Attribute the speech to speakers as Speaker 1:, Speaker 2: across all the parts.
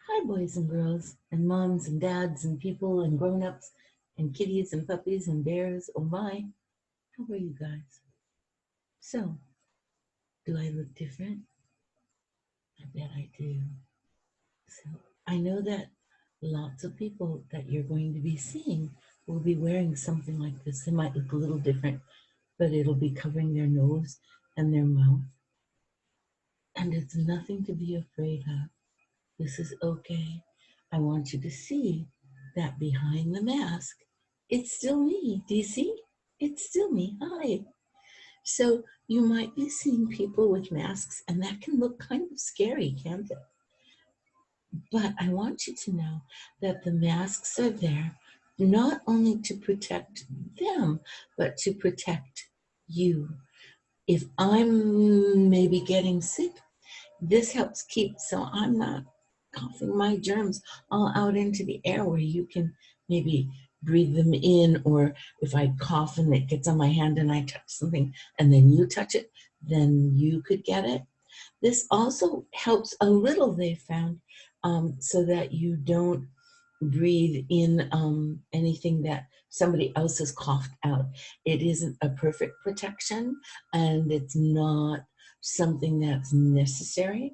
Speaker 1: Hi, boys and girls, and moms and dads, and people and grown-ups, and kitties and puppies and bears. Oh my, how are you guys? So, do I look different? I bet I do. So, I know that lots of people that you're going to be seeing will be wearing something like this. They might look a little different, but it'll be covering their nose and their mouth. And it's nothing to be afraid of. This is okay. I want you to see that behind the mask, it's still me. Do you see? It's still me. Hi. So you might be seeing people with masks, and that can look kind of scary, can't it? But I want you to know that the masks are there not only to protect them, but to protect you. If I'm maybe getting sick, this helps keep, so I'm not coughing my germs all out into the air where you can maybe breathe them in, or if I cough and it gets on my hand and I touch something and then you touch it, then you could get it. This also helps a little, they found, so that you don't breathe in anything that somebody else has coughed out. It isn't a perfect protection, and it's not something that's necessary.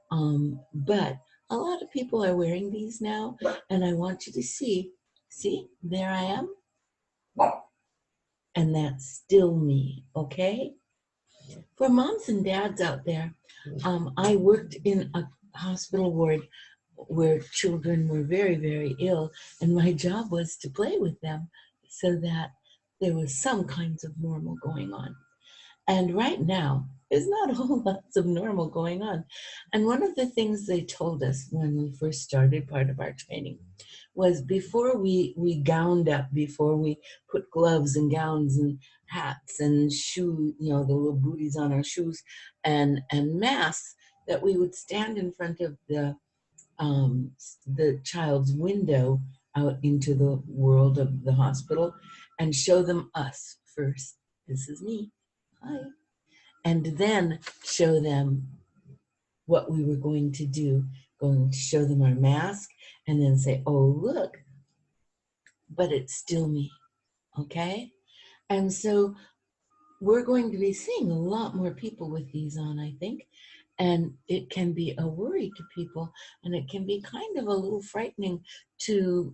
Speaker 1: But a lot of people are wearing these now, and I want you to see, there I am, and that's still me, okay? For moms and dads out there, I worked in a hospital ward where children were very, very ill, and my job was to play with them so that there was some kinds of normal going on. And right now, there's not a whole lot of normal going on. And one of the things they told us when we first started part of our training was before we gowned up, before we put gloves and gowns and hats and shoes, the little booties on our shoes and masks, that we would stand in front of the child's window out into the world of the hospital and show them us first. This is me. Hi. And then show them what we were going to do, going to show them our mask, and then say, oh, look, but it's still me, okay? And so we're going to be seeing a lot more people with these on, I think, and it can be a worry to people, and it can be kind of a little frightening to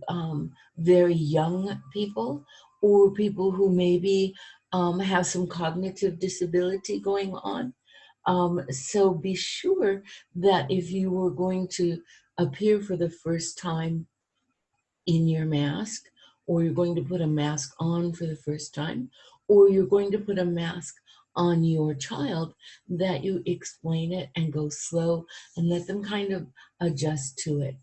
Speaker 1: very young people, or people who maybe have some cognitive disability going on. So be sure that if you were going to appear for the first time in your mask, or you're going to put a mask on for the first time, or you're going to put a mask on your child, that you explain it and go slow and let them kind of adjust to it.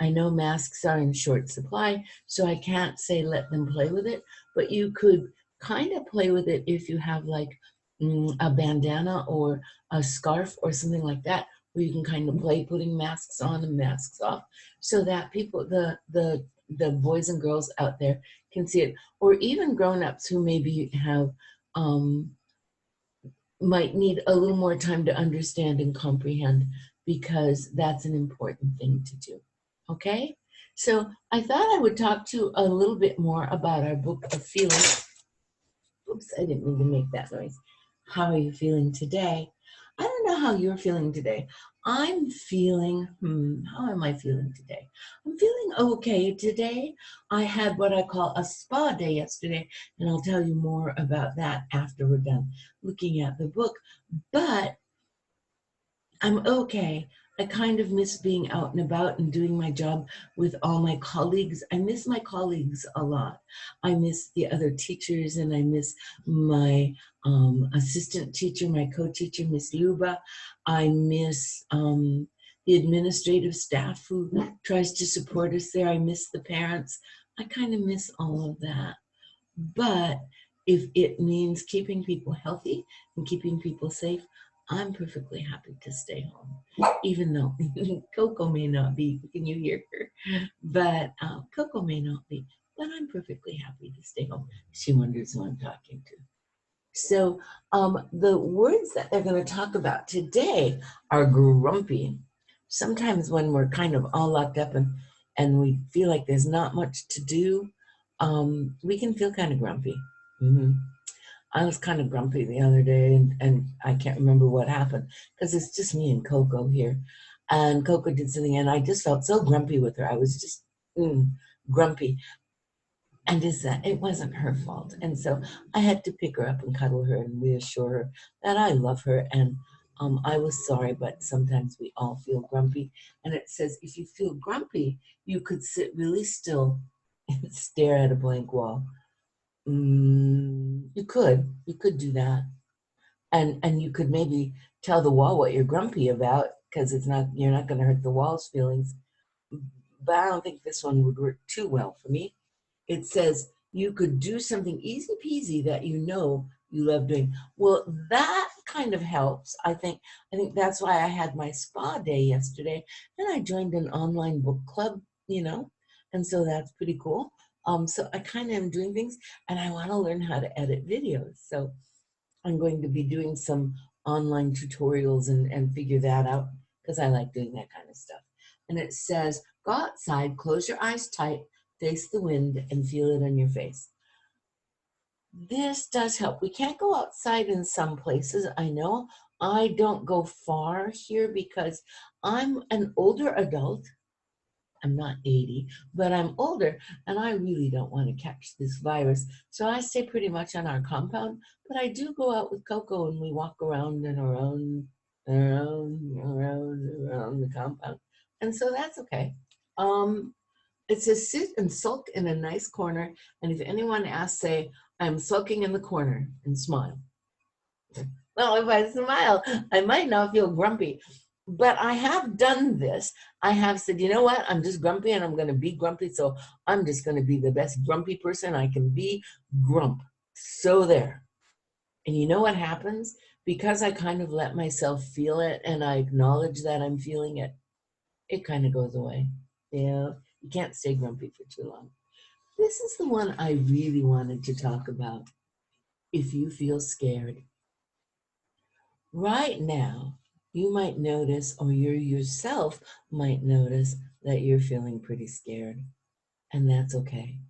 Speaker 1: I know masks are in short supply, so I can't say let them play with it, but you could kind of play with it if you have like a bandana or a scarf or something like that, where you can kind of play putting masks on and masks off, so that people, the boys and girls out there can see it, or even grown-ups who maybe have might need a little more time to understand and comprehend, because that's an important thing to do. Okay, so I thought I would talk to you a little bit more about our book of feelings. Oops, I didn't mean to make that noise. How are you feeling today? I don't know how you're feeling today. I'm feeling, how am I feeling today? I'm feeling okay today. I had what I call a spa day yesterday, and I'll tell you more about that after we're done looking at the book. But I'm okay. I kind of miss being out and about and doing my job with all my colleagues. I miss my colleagues a lot. I miss the other teachers, and I miss my assistant teacher, my co-teacher, Miss Luba. I miss the administrative staff who tries to support us there. I miss the parents. I kind of miss all of that. But if it means keeping people healthy and keeping people safe, I'm perfectly happy to stay home, even though Coco may not be. Can you hear her? But Coco may not be. But I'm perfectly happy to stay home. She wonders who I'm talking to. So the words that they're going to talk about today are grumpy. sometimes when we're kind of all locked up and we feel like there's not much to do, we can feel kind of grumpy. hmm I was kind of grumpy the other day, and I can't remember what happened because it's just me and Coco here. And Coco did something, and I just felt so grumpy with her. I was just grumpy. And it wasn't her fault. And so I had to pick her up and cuddle her and reassure her that I love her. And I was sorry, but sometimes we all feel grumpy. And it says if you feel grumpy, you could sit really still and stare at a blank wall. You could do that, and you could maybe tell the wall what you're grumpy about because you're not going to hurt the wall's feelings. But I don't think this one would work too well for me. It says you could do something easy peasy that you know you love doing. Well, that kind of helps. I think that's why I had my spa day yesterday, and I joined an online book club, and so that's pretty cool. So I kind of am doing things, and I want to learn how to edit videos. So I'm going to be doing some online tutorials and figure that out because I like doing that kind of stuff. And it says, go outside, close your eyes tight, face the wind, and feel it on your face. This does help. We can't go outside in some places. I know I don't go far here because I'm an older adult. I'm not 80, but I'm older, and I really don't want to catch this virus. So I stay pretty much on our compound, but I do go out with Coco and we walk around and around, around the compound. And so that's okay. It says sit and sulk in a nice corner, and if anyone asks, say, I'm sulking in the corner, and smile. Well, if I smile, I might not feel grumpy. But I have done this. I have said, you know what? I'm just grumpy and I'm going to be grumpy. So I'm just going to be the best grumpy person I can be. Grump. So there. And you know what happens? Because I kind of let myself feel it and I acknowledge that I'm feeling it, it kind of goes away. Yeah. You can't stay grumpy for too long. This is the one I really wanted to talk about. If you feel scared. Right now, you might notice, or you yourself might notice, that you're feeling pretty scared, and that's okay.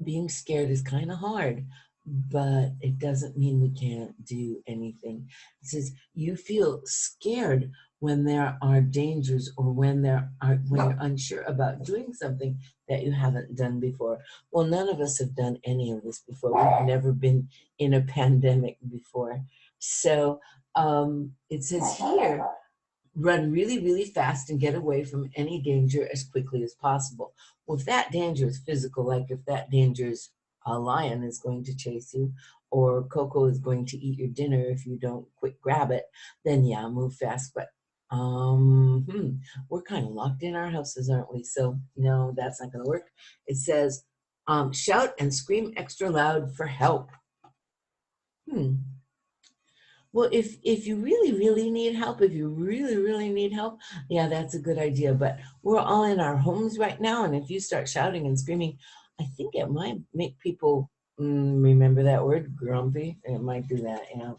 Speaker 1: Being scared is kind of hard, but it doesn't mean we can't do anything. It says you feel scared when there are dangers or when you're unsure about doing something that you haven't done before. Well, none of us have done any of this before. We've never been in a pandemic before. So it says here, run really, really fast and get away from any danger as quickly as possible. Well, if that danger is physical, like if that danger is a lion is going to chase you, or Coco is going to eat your dinner if you don't quick grab it, then yeah, move fast. But we're kind of locked in our houses, aren't we? So no, that's not going to work. It says, shout and scream extra loud for help. Well, if you really, really need help, if you really, really need help, yeah, that's a good idea. But we're all in our homes right now, and if you start shouting and screaming, I think it might make people remember that word, grumpy. It might do that, yeah.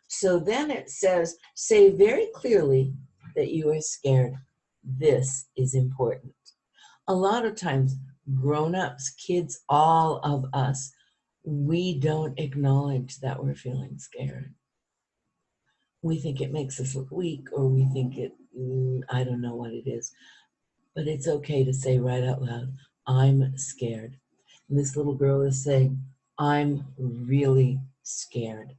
Speaker 1: So then it says, say very clearly that you are scared. This is important. A lot of times, grown-ups, kids, all of us, we don't acknowledge that we're feeling scared. We think it makes us look weak, or we think I don't know what it is, but it's okay to say right out loud, I'm scared. And this little girl is saying, I'm really scared.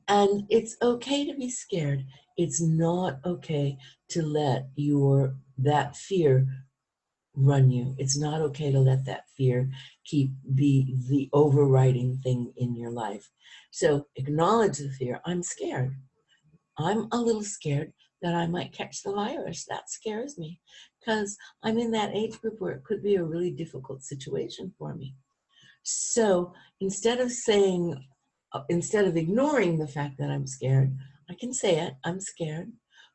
Speaker 1: And it's okay to be scared. It's not okay to let that fear run you. It's not okay to let that fear be the overriding thing in your life. So acknowledge the fear. I'm scared. I'm a little scared that I might catch the virus. That scares me because I'm in that age group where it could be a really difficult situation for me. So instead of ignoring the fact that I'm scared, I can say it, I'm scared,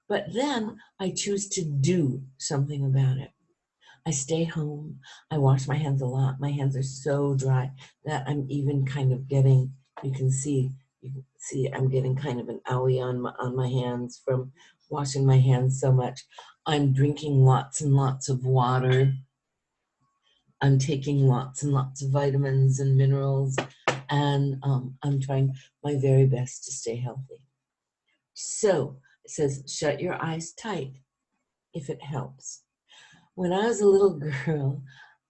Speaker 1: but then I choose to do something about it. I stay home. I wash my hands a lot. My hands are so dry that I'm even kind of getting, you can see, You can see I'm getting kind of an owie on my hands from washing my hands so much. I'm drinking lots and lots of water. I'm taking lots and lots of vitamins and minerals, and I'm trying my very best to stay healthy. So it says, shut your eyes tight if it helps. When I was a little girl,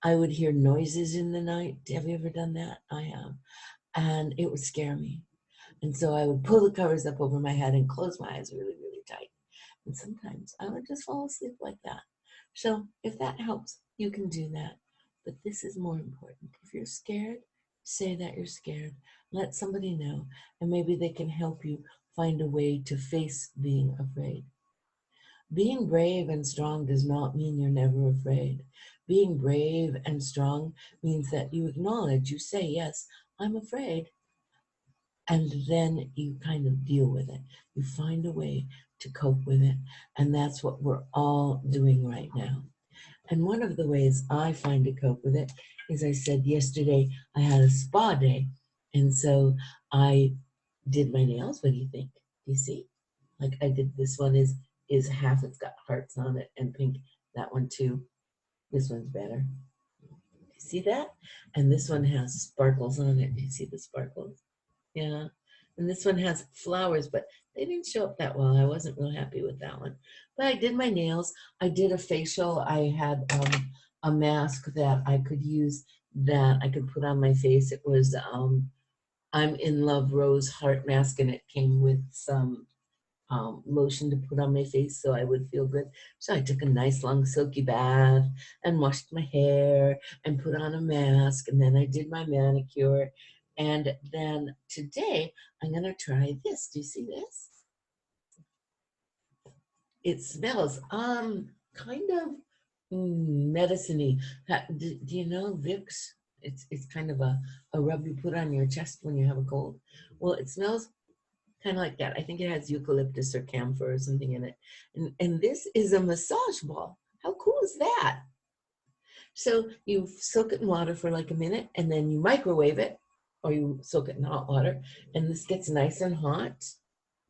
Speaker 1: I would hear noises in the night. Have you ever done that? I have. And it would scare me. And so I would pull the covers up over my head and close my eyes really, really tight. And sometimes I would just fall asleep like that. So if that helps, you can do that. But this is more important. If you're scared, say that you're scared. Let somebody know, and maybe they can help you find a way to face being afraid. Being brave and strong does not mean you're never afraid. Being brave and strong means that you acknowledge, you say, yes, I'm afraid. And then you kind of deal with it. You find a way to cope with it. And that's what we're all doing right now. And one of the ways I find to cope with it is, I said yesterday I had a spa day. And so I did my nails. What do you think? Do you see? Like I did, this one is half, it's got hearts on it and pink. That one too. This one's better. See that? And this one has sparkles on it. Do you see the sparkles? Yeah. And this one has flowers, but they didn't show up that well. I wasn't real happy with that one. But I did my nails. I did a facial. I had a mask that I could use, that I could put on my face. It was I'm in Love Rose Heart Mask, and it came with some lotion to put on my face so I would feel good. So I took a nice long silky bath and washed my hair and put on a mask, and then I did my manicure. And then today I'm going to try this. Do you see this? It smells kind of medicine-y. Do you know Vicks? It's kind of a rub you put on your chest when you have a cold. Well, it smells kind of like that. I think it has eucalyptus or camphor or something in it. And this is a massage ball. How cool is that? So you soak it in water for like a minute, and then you microwave it, or you soak it in hot water, and this gets nice and hot,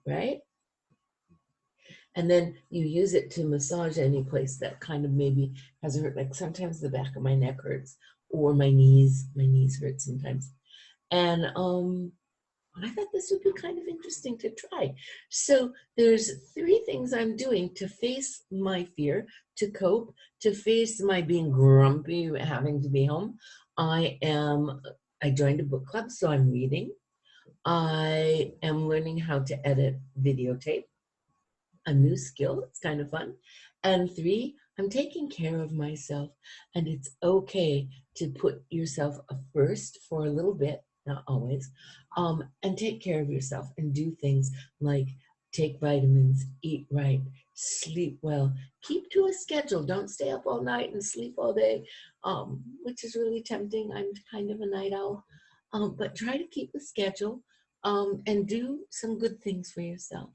Speaker 1: right? And then you use it to massage any place that kind of maybe has hurt. Like sometimes the back of my neck hurts, or my knees hurt sometimes. And I thought this would be kind of interesting to try. So there's 3 things I'm doing to face my fear, to cope, to face my being grumpy, having to be home. I joined a book club, so I'm reading. I am learning how to edit videotape, a new skill. It's kind of fun. And 3, I'm taking care of myself. And it's okay to put yourself first for a little bit, not always, and take care of yourself and do things like take vitamins, eat right, sleep well, keep to a schedule. Don't stay up all night and sleep all day, which is really tempting. I'm kind of a night owl. But try to keep a schedule, and do some good things for yourself.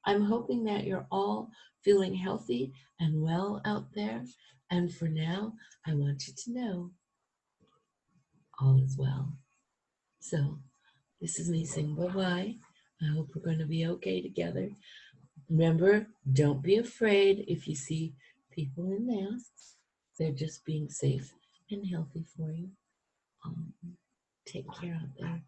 Speaker 1: I'm hoping that you're all feeling healthy and well out there. And for now, I want you to know all is well. So this is me saying bye-bye. I hope we're going to be okay together. Remember, don't be afraid if you see people in masks. They're just being safe and healthy for you. Take care out there.